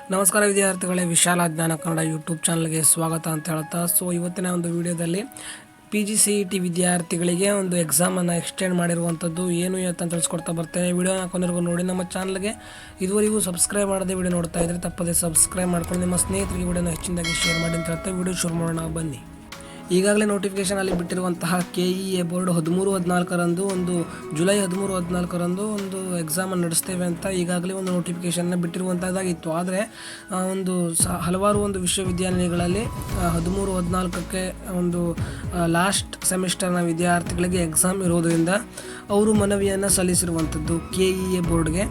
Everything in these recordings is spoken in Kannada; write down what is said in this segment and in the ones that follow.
ನಮಸ್ಕಾರ ವಿದ್ಯಾರ್ಥಿಗಳೇ, ವಿಶಾಲ ಜ್ಞಾನ ಕನ್ನಡ ಯೂಟ್ಯೂಬ್ ಚಾನಲ್ಗೆ ಸ್ವಾಗತ ಅಂತ ಹೇಳ್ತಾ. ಇವತ್ತಿನ ಒಂದು ವಿಡಿಯೋದಲ್ಲಿ PGCET ವಿದ್ಯಾರ್ಥಿಗಳಿಗೆ ಒಂದು ಎಕ್ಸಾಮನ್ನು ಎಕ್ಸ್ಟೆಂಡ್ ಮಾಡಿರುವಂಥದ್ದು ಏನು ಅಂತ ತಿಳಿಸ್ಕೊಡ್ತಾ ಬರ್ತೇನೆ. ವಿಡಿಯೋನ ಕೊನೆವರೆಗೂ ನೋಡಿ. ನಮ್ಮ ಚಾನಲ್ಗೆ ಇದುವರೆಗೂ ಸಬ್ಸ್ಕ್ರೈಬ್ ಮಾಡದೆ ವಿಡಿಯೋ ನೋಡ್ತಾ ಇದ್ದರೆ ತಪ್ಪದೆ ಸಬ್ಸ್ಕ್ರೈಬ್ ಮಾಡ್ಕೊಂಡು ನಿಮ್ಮ ಸ್ನೇಹಿತರಿಗೆ ವಿಡಿಯೋನ ಹೆಚ್ಚಿನದಾಗಿ ಶೇರ್ ಮಾಡಿ ಅಂತ ಹೇಳ್ತಾ ವಿಡಿಯೋ ಶುರು ಮಾಡೋಣ ಬನ್ನಿ. ಈಗಾಗಲೇ ನೋಟಿಫಿಕೇಷನಲ್ಲಿ ಬಿಟ್ಟಿರುವಂತಹ KEA ಬೋರ್ಡ್ 13-14ರಂದು ಒಂದು ಜುಲೈ 13-14ರಂದು ಒಂದು ಎಕ್ಸಾಮನ್ನು ನಡೆಸ್ತೇವೆ ಅಂತ ಈಗಾಗಲೇ ಒಂದು ನೋಟಿಫಿಕೇಷನ್ನ ಬಿಟ್ಟಿರುವಂಥದ್ದಾಗಿತ್ತು. ಆದರೆ ಒಂದು ಹಲವಾರು ಒಂದು ವಿಶ್ವವಿದ್ಯಾನಿಲಯಗಳಲ್ಲಿ 13-14ಕ್ಕೆ ಒಂದು ಲಾಸ್ಟ್ ಸೆಮಿಸ್ಟರ್ನ ವಿದ್ಯಾರ್ಥಿಗಳಿಗೆ ಎಕ್ಸಾಮ್ ಇರೋದರಿಂದ ಅವರು ಮನವಿಯನ್ನು ಸಲ್ಲಿಸಿರುವಂಥದ್ದು KEA ಬೋರ್ಡ್ಗೆ.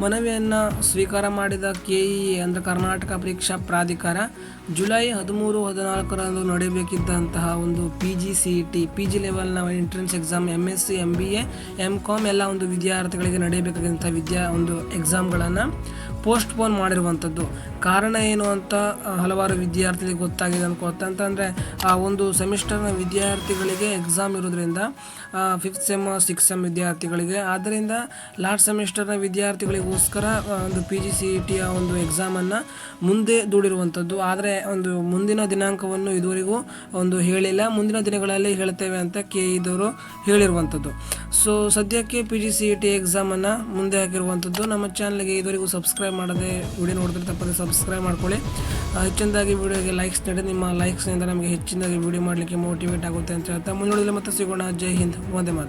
ಮನವಿಯನ್ನು ಸ್ವೀಕಾರ ಮಾಡಿದ KEA ಅಂದರೆ ಕರ್ನಾಟಕ ಪರೀಕ್ಷಾ ಪ್ರಾಧಿಕಾರ ಜುಲೈ 13-14ರಂದು ನಡೆಯಬೇಕಿದ್ದಂತಹ ಒಂದು PGCET PG ಲೆವೆಲ್ನ entrance exam MSc MBA MCOM ಎಲ್ಲ ಒಂದು ವಿದ್ಯಾರ್ಥಿಗಳಿಗೆ ನಡೆಯಬೇಕಾದಂಥ ಒಂದು ಎಕ್ಸಾಮ್ಗಳನ್ನು ಪೋಸ್ಟ್ಪೋನ್ ಮಾಡಿರುವಂಥದ್ದು. ಕಾರಣ ಏನು ಅಂತ ಹಲವಾರು ವಿದ್ಯಾರ್ಥಿಗಳಿಗೆ ಗೊತ್ತಾಗಿದೆ ಅಂತಂದರೆ ಆ ಒಂದು ಸೆಮಿಸ್ಟರ್ನ ವಿದ್ಯಾರ್ಥಿಗಳಿಗೆ ಎಕ್ಸಾಮ್ ಇರೋದ್ರಿಂದ 5th ಸೆಮ್ 6th ಸೆಮ್ ವಿದ್ಯಾರ್ಥಿಗಳಿಗೆ, ಆದ್ದರಿಂದ ಲಾಸ್ಟ್ ಸೆಮಿಸ್ಟರ್ನ ವಿದ್ಯಾರ್ಥಿಗಳಿಗೋಸ್ಕರ ಒಂದು PGCETಯ ಒಂದು ಎಕ್ಸಾಮನ್ನು ಮುಂದೆ ದೂಡಿರುವಂಥದ್ದು. ಆದರೆ ಒಂದು ಮುಂದಿನ ದಿನಾಂಕವನ್ನು ಇದುವರೆಗೂ ಒಂದು ಹೇಳಿಲ್ಲ. ಮುಂದಿನ ದಿನಗಳಲ್ಲಿ ಹೇಳ್ತೇವೆ ಅಂತ KEದವರು ಹೇಳಿರುವಂಥದ್ದು. ಸದ್ಯಕ್ಕೆ PGCET ಎಕ್ಸಾಮನ್ನು ಮುಂದೆ ಹಾಕಿರುವಂಥದ್ದು. ನಮ್ಮ ಚಾನಲ್ಗೆ ಇದುವರೆಗೂ ಸಬ್ಸ್ಕ್ರೈಬ್ ಮಾಡದೆ ವಿಡಿಯೋ ನೋಡಿದ್ರೆ ತಪ್ಪದೆ ಸಬ್ಸ್ಕ್ರೈಬ್ ಮಾಡ್ಕೊಳ್ಳಿ. ಹೆಚ್ಚಿನದಾಗಿ ವಿಡಿಯೋಗೆ ಲೈಕ್ಸ್ ನೀಡಿ. ನಿಮ್ಮ ಲೈಕ್ಸ್ನಿಂದ ನಮಗೆ ಹೆಚ್ಚಿನದಾಗಿ ವಿಡಿಯೋ ಮಾಡಲಿಕ್ಕೆ ಮೋಟಿವೇಟ್ ಆಗುತ್ತೆ ಅಂತ ಹೇಳ್ತಾ ಮುಂದಿನ ಮತ್ತೆ ಸಿಗೋಣ. ಜೈ ಹಿಂದ್, ವಂದೇ ಮಾತರಂ.